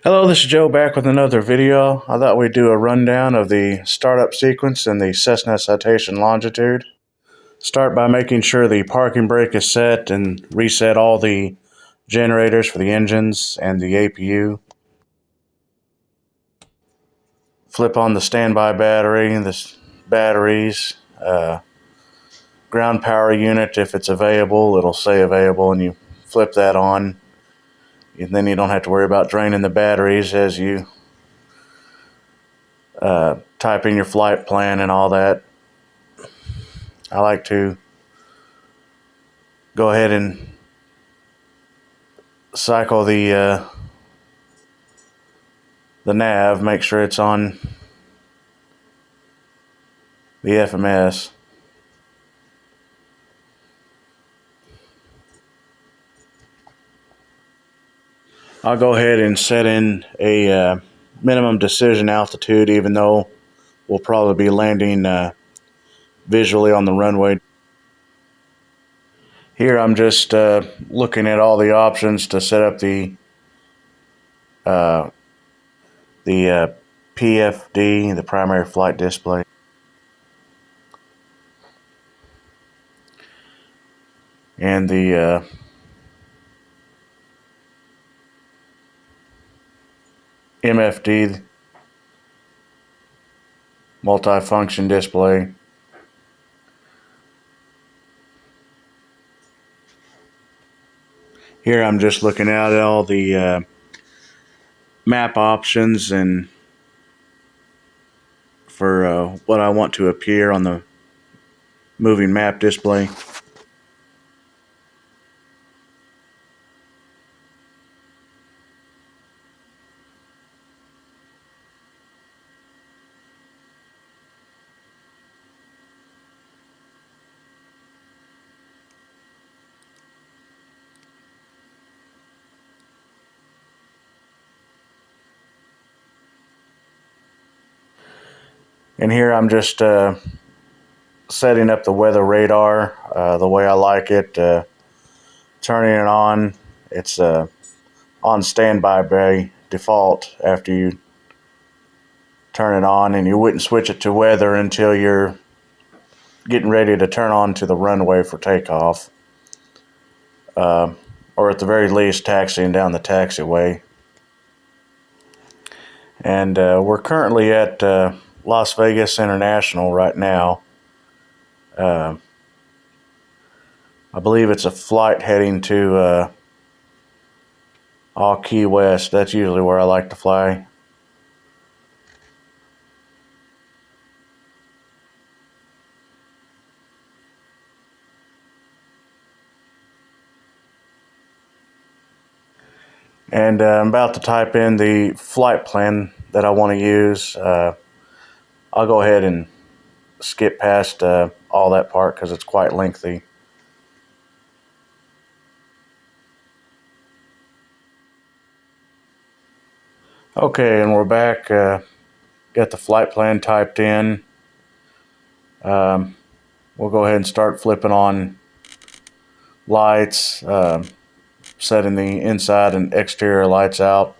Hello, this is Joe back with another video. I thought we'd do a rundown of the startup sequence in the Cessna Citation Longitude. Start by making sure the parking brake is set and reset all the generators for the engines and the APU. Flip on the standby battery, the batteries, ground power unit if it's available. It'll say available and you flip that on. And then you don't have to worry about draining the batteries as you type in your flight plan and all that. I like to go ahead and cycle the nav, make sure it's on the FMS. I'll go ahead and set in a minimum decision altitude, even though we'll probably be landing visually on the runway. Here I'm just looking at all the options to set up the PFD, the primary flight display. And the MFD, multi-function display. Here I'm just looking at all the map options and for what I want to appear on the moving map display. And here I'm just setting up the weather radar the way I like it, turning it on. It's on standby by default after you turn it on, and you wouldn't switch it to weather until you're getting ready to turn on to the runway for takeoff, or at the very least taxiing down the taxiway. And we're currently at Las Vegas International right now. I believe it's a flight heading to Key West. That's usually where I like to fly. And I'm about to type in the flight plan that I want to use. I'll go ahead and skip past all that part because it's quite lengthy. Okay, and we're back. Got the flight plan typed in. We'll go ahead and start flipping on lights, setting the inside and exterior lights out.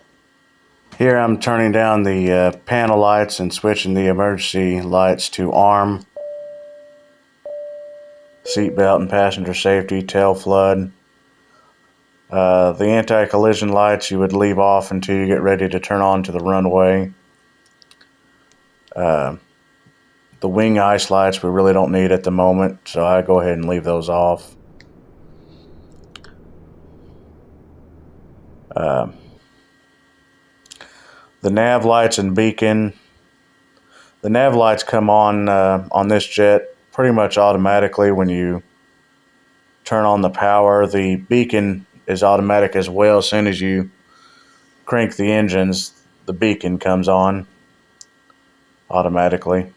Here I'm turning down the panel lights and switching the emergency lights to arm. Seatbelt and passenger safety, tail flood. The anti-collision lights you would leave off until you get ready to turn on to the runway. The wing ice lights we really don't need at the moment, so I go ahead and leave those off. The nav lights and beacon. The nav lights come on this jet pretty much automatically when you turn on the power. The beacon is automatic as well. As soon as you crank the engines, the beacon comes on automatically.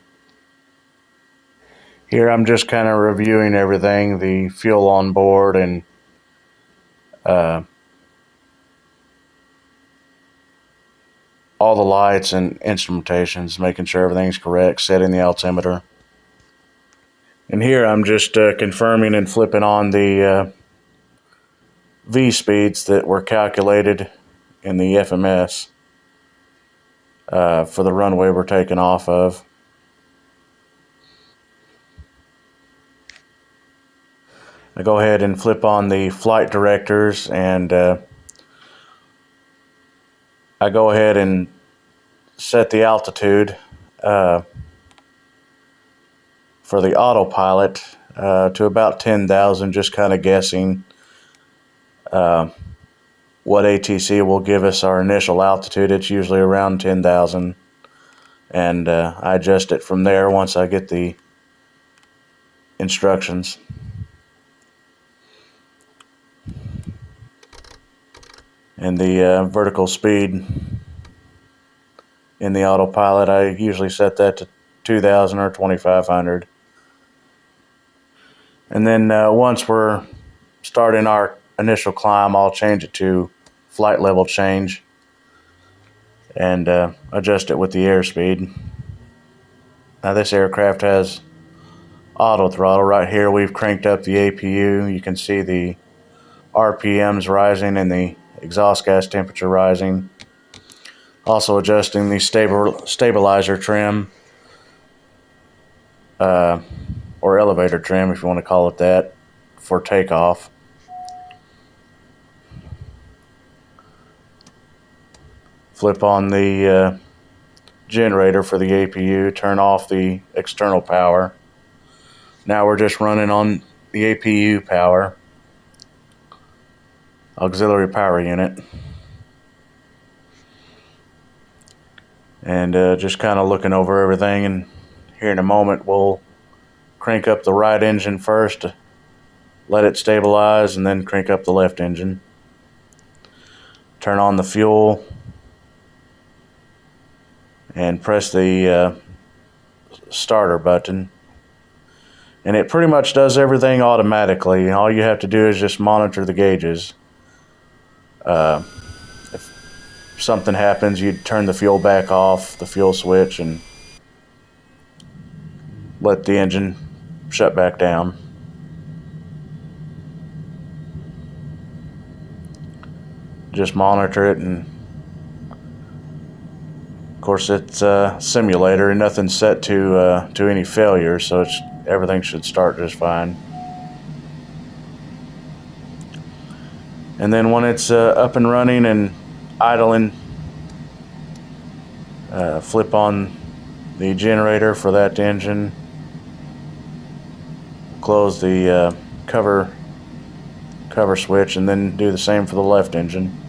Here I'm just kind of reviewing everything, the fuel on board and all the lights and instrumentations, making sure everything's correct, setting the altimeter. And here I'm just confirming and flipping on the V speeds that were calculated in the FMS. for the runway we're taking off of. I go ahead and flip on the flight directors, and I go ahead and set the altitude for the autopilot to about 10,000, just kind of guessing what ATC will give us our initial altitude. It's usually around 10,000, and I adjust it from there once I get the instructions. And the vertical speed in the autopilot, I usually set that to 2,000 or 2,500. And then once we're starting our initial climb, I'll change it to flight level change and adjust it with the airspeed. Now this aircraft has auto throttle. Right here we've cranked up the APU. You can see the RPMs rising and the exhaust gas temperature rising. Also adjusting the stabilizer trim, or elevator trim if you want to call it that, for takeoff. Flip on the generator for the APU, turn off the external power. Now we're just running on the APU power, auxiliary power unit. And just kind of looking over everything, and here in a moment we'll crank up the right engine first, let it stabilize, and then crank up the left engine. Turn on the fuel and press the starter button, and it pretty much does everything automatically. All you have to do is just monitor the gauges. If something happens, you turn the fuel back off, the fuel switch, and let the engine shut back down. Just monitor it, and of course it's a simulator and nothing's set to any failure, so everything should start just fine. And then when it's up and running and idling, flip on the generator for that engine, close the cover switch, and then do the same for the left engine.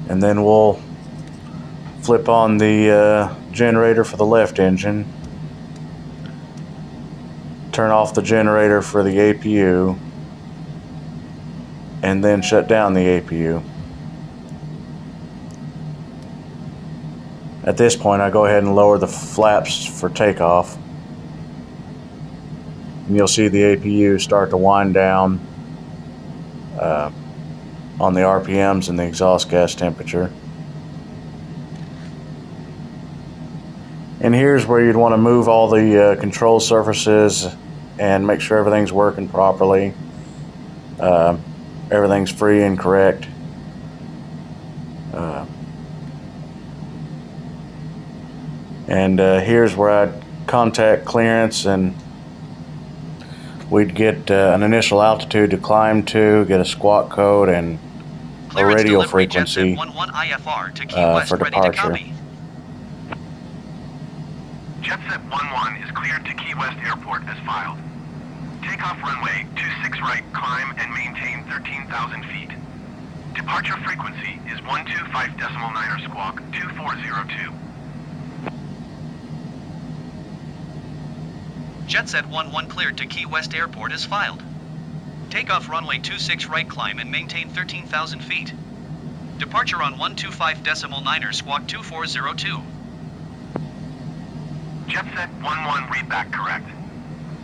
And then we'll flip on the generator for the left engine, turn off the generator for the APU, and then shut down the APU. At this point, I go ahead and lower the flaps for takeoff, and you'll see the APU start to wind down on the RPMs and the exhaust gas temperature. And here's where you'd want to move all the control surfaces and make sure everything's working properly. Everything's free and correct. And here's where I'd contact clearance, and we'd get an initial altitude to climb to, get a squawk code, and a radio frequency for departure. JetSet 11 is cleared to Key West Airport as filed. Takeoff runway 26 right, climb and maintain 13,000 feet. Departure frequency is 125.9 squawk 2402. JetSet 11 cleared to Key West Airport as filed. Takeoff runway 26 right, climb and maintain 13,000 feet. Departure on 125.9er squawk 2402. Jetset 11 readback correct.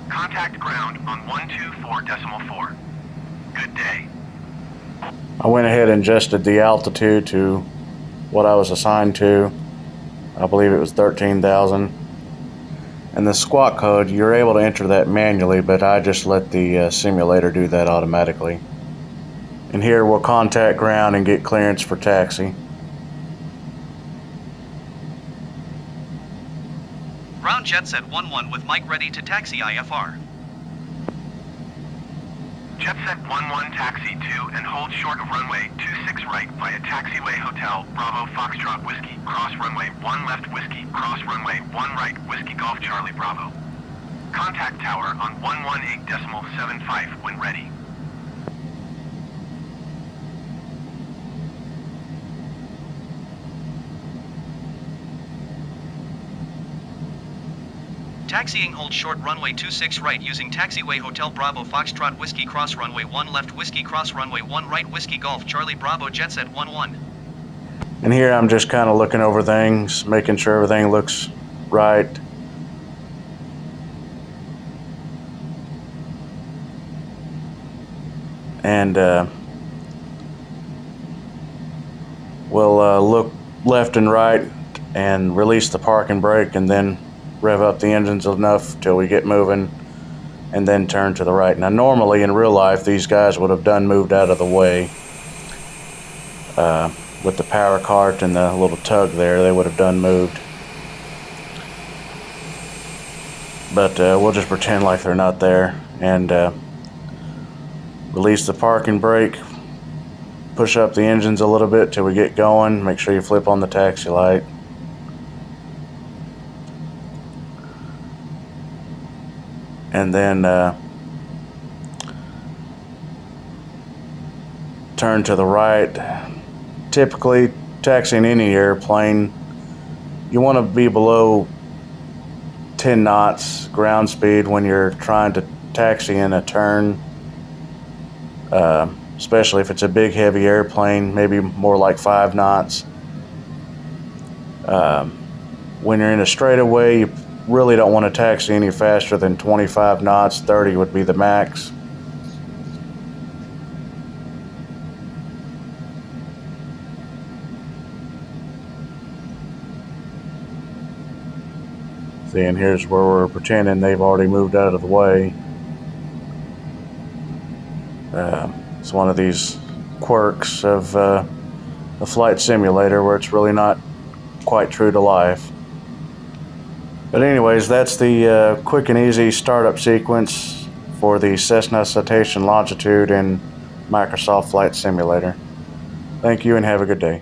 Contact ground on 124.4. Good day. I went ahead and adjusted the altitude to what I was assigned to. I believe it was 13,000. And the squawk code, you're able to enter that manually, but I just let the simulator do that automatically. And here we'll contact ground and get clearance for taxi. Ground Jetset 11 with mic ready to taxi IFR. Jetset 11 taxi to and hold short of runway 26 right via Taxiway Hotel Bravo Foxtrot Whiskey cross runway 1 left Whiskey cross runway 1 right Whiskey Golf Charlie Bravo. Contact tower on 118.75 when ready. Taxiing hold short runway 26 right using Taxiway Hotel Bravo Foxtrot Whiskey cross runway 1 left Whiskey cross runway 1 right Whiskey Golf Charlie Bravo Jetset 11. And here I'm just kind of looking over things, making sure everything looks right. And we'll look left and right and release the park and brake, and then rev up the engines enough till we get moving, and then turn to the right. Now normally in real life these guys would have moved out of the way with the power cart and the little tug there. They would have moved, but we'll just pretend like they're not there and release the park and brake, push up the engines a little bit till we get going. Make sure you flip on the taxi light. And then turn to the right. Typically, taxiing any airplane, you want to be below 10 knots ground speed when you're trying to taxi in a turn, especially if it's a big, heavy airplane, maybe more like 5 knots. When you're in a straightaway, you really don't want to taxi any faster than 25 knots. 30 would be the max. See, and here's where we're pretending they've already moved out of the way. It's one of these quirks of a flight simulator where it's really not quite true to life. But anyways, that's the quick and easy startup sequence for the Cessna Citation Longitude in Microsoft Flight Simulator. Thank you and have a good day.